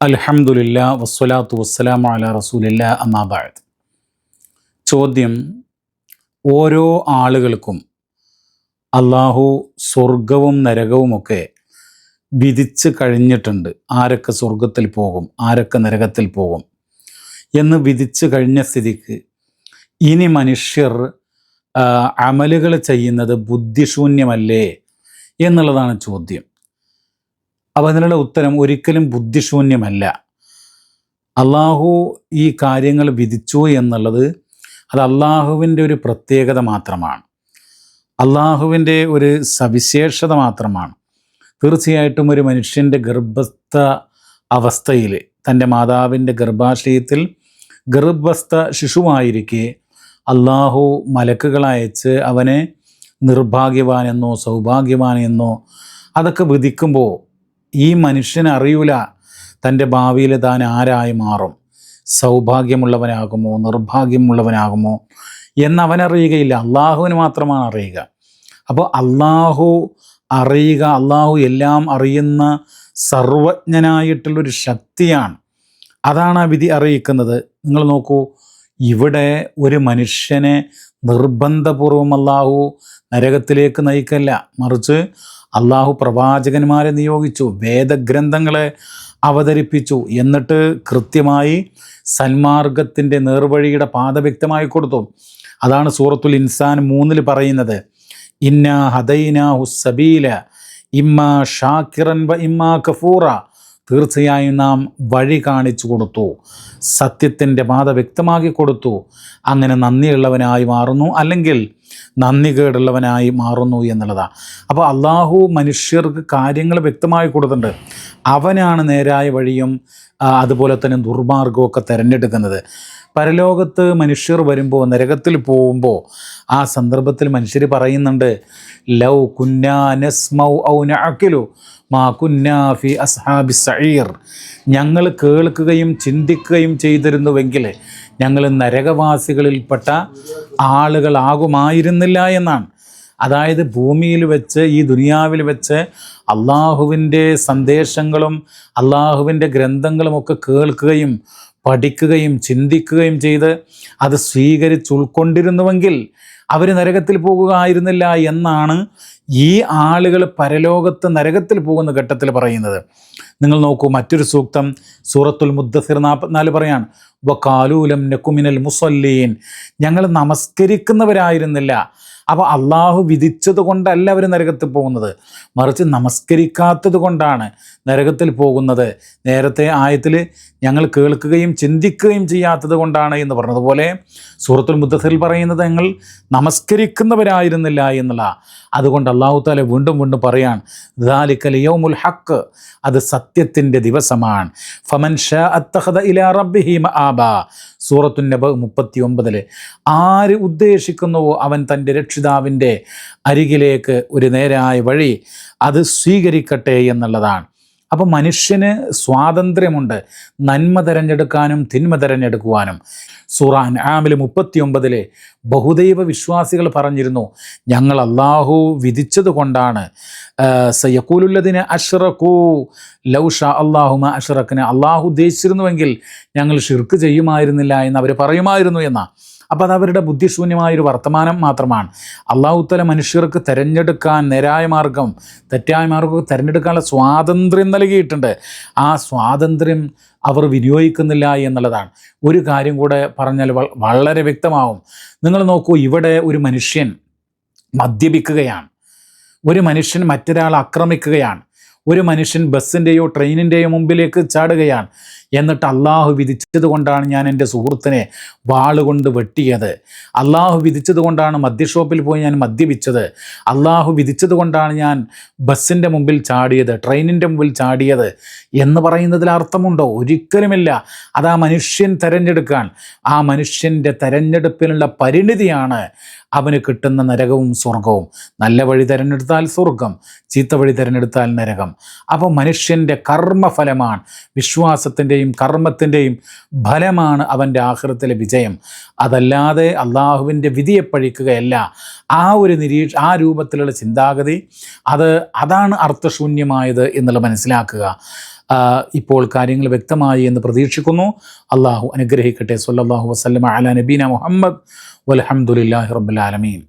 അൽഹംദുലില്ലാ വസ്സലാത്തു വസ്സലാമു അലാ റസൂലില്ലാ അമ്മാ ബഅദ്. ചോദ്യം: ഓരോ ആളുകൾക്കും അള്ളാഹു സ്വർഗവും നരകവുമൊക്കെ വിധിച്ച് കഴിഞ്ഞിട്ടുണ്ട്. ആരൊക്കെ സ്വർഗത്തിൽ പോകും, ആരൊക്കെ നരകത്തിൽ പോകും എന്ന് വിധിച്ച് കഴിഞ്ഞ സ്ഥിതിക്ക് ഇനി മനുഷ്യർ അമലുകൾ ചെയ്യുന്നത് ബുദ്ധിശൂന്യമല്ലേ എന്നുള്ളതാണ് ചോദ്യം. അപ്പോൾ അതിനുള്ള ഉത്തരം ഒരിക്കലും ബുദ്ധിശൂന്യമല്ല. അള്ളാഹു ഈ കാര്യങ്ങൾ വിധിച്ചു എന്നുള്ളത് അത് അള്ളാഹുവിൻ്റെ ഒരു പ്രത്യേകത മാത്രമാണ്, അള്ളാഹുവിൻ്റെ ഒരു സവിശേഷത മാത്രമാണ്. തീർച്ചയായിട്ടും ഒരു മനുഷ്യൻ്റെ ഗർഭസ്ഥ അവസ്ഥയിൽ, തൻ്റെ മാതാവിൻ്റെ ഗർഭാശയത്തിൽ ഗർഭസ്ഥ ശിശുവായിരിക്കെ അള്ളാഹു മലക്കുകളയച്ച് അവനെ നിർഭാഗ്യവാനെന്നോ സൗഭാഗ്യവാനെന്നോ അതൊക്കെ വിധിക്കുമ്പോൾ ഈ മനുഷ്യന് അറിയൂല തൻ്റെ ഭാവിയിൽ താൻ ആരായി മാറും, സൗഭാഗ്യമുള്ളവനാകുമോ നിർഭാഗ്യമുള്ളവനാകുമോ എന്നവനറിയുകയില്ല. അള്ളാഹുവിന് മാത്രമാണ് അറിയുക. അപ്പോൾ അള്ളാഹു അറിയുക, അള്ളാഹു എല്ലാം അറിയുന്ന സർവജ്ഞനായിട്ടുള്ളൊരു ശക്തിയാണ്. അതാണ് ആ വിധി അറിയിക്കുന്നത്. നിങ്ങൾ നോക്കൂ, ഇവിടെ ഒരു മനുഷ്യനെ നിർബന്ധപൂർവം അള്ളാഹു നരകത്തിലേക്ക് നയിക്കല്ല, മറിച്ച് അള്ളാഹു പ്രവാചകന്മാരെ നിയോഗിച്ചു, വേദഗ്രന്ഥങ്ങളെ അവതരിപ്പിച്ചു, എന്നിട്ട് കൃത്യമായി സന്മാർഗത്തിൻ്റെ നേർവഴിയുടെ പാത വ്യക്തമായി കൊടുത്തു. അതാണ് സൂറത്തുൽ ഇൻസാൻ 3 പറയുന്നത്, ഇന്നാ ഹദൈനാഹു സബീല ഇമ്മാ ഷാക്കിറൻ വ ഇമ്മാ കഫൂറ. തീർച്ചയായും നാം വഴി കാണിച്ചു കൊടുത്തു, സത്യത്തിൻ്റെ പാത വ്യക്തമാക്കി കൊടുത്തു. അങ്ങനെ നന്ദിയുള്ളവനായി മാറുന്നു, അല്ലെങ്കിൽ നന്ദി കേടുള്ളവനായി മാറുന്നു എന്നുള്ളതാണ്. അപ്പോൾ അള്ളാഹു മനുഷ്യർക്ക് കാര്യങ്ങൾ വ്യക്തമായി കൊടുത്തിട്ടുണ്ട്. അവനാണ് നേരായ വഴിയും അതുപോലെ തന്നെ ദുർമാർഗമൊക്കെ തിരഞ്ഞെടുക്കുന്നത്. പരലോകത്ത് മനുഷ്യർ വരുമ്പോൾ, നരകത്തിൽ പോകുമ്പോൾ, ആ സന്ദർഭത്തിൽ മനുഷ്യർ പറയുന്നുണ്ട്, ലൗ കുന്നാ നസ്മൗ ഔ നഅഖിലു മാ കുന്നാ ഫി അസ്ഹാബി സഈർ. ഞങ്ങൾ കേൾക്കുകയും ചിന്തിക്കുകയും ചെയ്തിരുന്നുവെങ്കിൽ ഞങ്ങൾ നരകവാസികളിൽപ്പെട്ട ആളുകളാകുമായിരുന്നില്ല എന്നാണ്. അതായത് ഭൂമിയിൽ വെച്ച്, ഈ ദുനിയാവിൽ വെച്ച് അള്ളാഹുവിൻ്റെ സന്ദേശങ്ങളും അള്ളാഹുവിൻ്റെ ഗ്രന്ഥങ്ങളുമൊക്കെ കേൾക്കുകയും പഠിക്കുകയും ചിന്തിക്കുകയും ചെയ്ത് അത് സ്വീകരിച്ച് ഉൾക്കൊണ്ടിരുന്നുവെങ്കിൽ അവർ നരകത്തിൽ പോകുകയായിരുന്നില്ല എന്നാണ് ഈ ആളുകൾ പരലോകത്ത് നരകത്തിൽ പോകുന്ന ഘട്ടത്തിൽ പറയുന്നത്. നിങ്ങൾ നോക്കൂ, മറ്റൊരു സൂക്തം സൂറത്തുൽ മുദ്ദസിർ 44 പറയാണ്, വഖാലൂ ലം നകു മിനൽ മുസല്ലീൻ. ഞങ്ങൾ നമസ്കരിക്കുന്നവരായിരുന്നില്ല. അപ്പോൾ അള്ളാഹു വിധിച്ചത് കൊണ്ടല്ല അവർ നരകത്തിൽ പോകുന്നത്, മറിച്ച് നമസ്കരിക്കാത്തത് കൊണ്ടാണ് നരകത്തിൽ പോകുന്നത്. നേരത്തെ ആയത്തിൽ ഞങ്ങൾ കേൾക്കുകയും ചിന്തിക്കുകയും ചെയ്യാത്തത് കൊണ്ടാണ് എന്ന് പറഞ്ഞതുപോലെ സൂറത്തുൽ മുദ്ദസിറിൽ പറയുന്നത് ഞങ്ങൾ നമസ്കരിക്കുന്നവരായിരുന്നില്ല എന്നുള്ള. അതുകൊണ്ട് അള്ളാഹു തആല വീണ്ടും വീണ്ടും പറയാൻ, ദാലികൽ യൗമുൽ ഹഖ്, അത് സത്യത്തിൻ്റെ ദിവസമാണ്. ഫമൻ ശാഅ അത്തഖദ ഇലാ റബ്ബിഹി മആബ. സൂറത്തുൻ നബ 39. ആര് ഉദ്ദേശിക്കുന്നുവോ അവൻ തൻ്റെ രക്ഷിതാവിൻ്റെ അരികിലേക്ക് ഒരു നേരായ വഴി അത് സ്വീകരിക്കട്ടെ എന്നുള്ളതാണ്. അപ്പോൾ മനുഷ്യന് സ്വാതന്ത്ര്യമുണ്ട്, നന്മ തിരഞ്ഞെടുക്കാനും തിന്മ തിരഞ്ഞെടുക്കുവാനും. സൂറ അൻആമിൽ 39 ബഹുദൈവ വിശ്വാസികൾ പറഞ്ഞിരുന്നു, ഞങ്ങൾ അള്ളാഹു വിധിച്ചത് കൊണ്ടാണ്, സയഖൂലുല്ലദീന അശ്റകൂ ലൗ ഷാ അല്ലാഹു മാ അശ്റക്ന. അള്ളാഹു ഉദ്ദേശിച്ചിരുന്നുവെങ്കിൽ ഞങ്ങൾ ശിർക്ക് ചെയ്യുമായിരുന്നില്ല എന്ന് അവർ പറയുമായിരുന്നു എന്നാ. അപ്പോൾ അത് അവരുടെ ബുദ്ധിശൂന്യമായൊരു വർത്തമാനം മാത്രമാണ്. അള്ളാഹു തആല മനുഷ്യർക്ക് തിരഞ്ഞെടുക്കാൻ, നേരായ മാർഗം തെറ്റായ മാർഗം തിരഞ്ഞെടുക്കാനുള്ള സ്വാതന്ത്ര്യം നൽകിയിട്ടുണ്ട്. ആ സ്വാതന്ത്ര്യം അവർ വിനിയോഗിക്കുന്നില്ല എന്നുള്ളതാണ്. ഒരു കാര്യം കൂടെ പറഞ്ഞാൽ വളരെ വ്യക്തമാവും. നിങ്ങൾ നോക്കൂ, ഇവിടെ ഒരു മനുഷ്യൻ മദ്യപിക്കുകയാണ്, ഒരു മനുഷ്യൻ മറ്റൊരാളെ ആക്രമിക്കുകയാണ്, ഒരു മനുഷ്യൻ ബസ്സിൻ്റെയോ ട്രെയിനിൻ്റെയോ മുമ്പിലേക്ക് ചാടുകയാണ്. എന്നിട്ട് അള്ളാഹു വിധിച്ചത് കൊണ്ടാണ് ഞാൻ എൻ്റെ സുഹൃത്തിനെ വാളുകൊണ്ട് വെട്ടിയത്, അള്ളാഹു വിധിച്ചത് കൊണ്ടാണ് മദ്യഷോപ്പിൽ പോയി ഞാൻ മദ്യപിച്ചത്, അള്ളാഹു വിധിച്ചത് കൊണ്ടാണ് ഞാൻ ബസ്സിൻ്റെ മുമ്പിൽ ചാടിയത്, ട്രെയിനിൻ്റെ മുമ്പിൽ ചാടിയത് എന്ന് പറയുന്നതിൽ അർത്ഥമുണ്ടോ? ഒരിക്കലുമില്ല. അത് ആ മനുഷ്യൻ തിരഞ്ഞെടുക്കാൻ, ആ മനുഷ്യൻ്റെ തിരഞ്ഞെടുപ്പിനുള്ള പരിണിതിയാണ് അവന് കിട്ടുന്ന നരകവും സ്വർഗവും. നല്ല വഴി തിരഞ്ഞെടുത്താൽ സ്വർഗം, ചീത്ത വഴി തിരഞ്ഞെടുത്താൽ നരകം. അപ്പോൾ മനുഷ്യൻ്റെ കർമ്മഫലമാണ് വിശ്വാസത്തിൻ്റെയും പ്രവൃത്തിയുടെയും കർമ്മത്തിൻ്റെയും ഫലമാണ് അവൻ്റെ ആഖിറത്തിലെ വിജയം. അതല്ലാതെ അള്ളാഹുവിൻ്റെ വിധിയെ പഴിക്കുകയല്ല. ആ രൂപത്തിലുള്ള ചിന്താഗതി അതാണ് അർത്ഥശൂന്യമായത് എന്നുള്ളത് മനസ്സിലാക്കുക. ഇപ്പോൾ കാര്യങ്ങൾ വ്യക്തമായി എന്ന് പ്രതീക്ഷിക്കുന്നു. അള്ളാഹു അനുഗ്രഹിക്കട്ടെ. സ്വല്ലല്ലാഹു വസല്ലമ അലാ നബീന മുഹമ്മദ് വൽഹംദുലില്ലാഹി റബ്ബിൽ ആലമീൻ.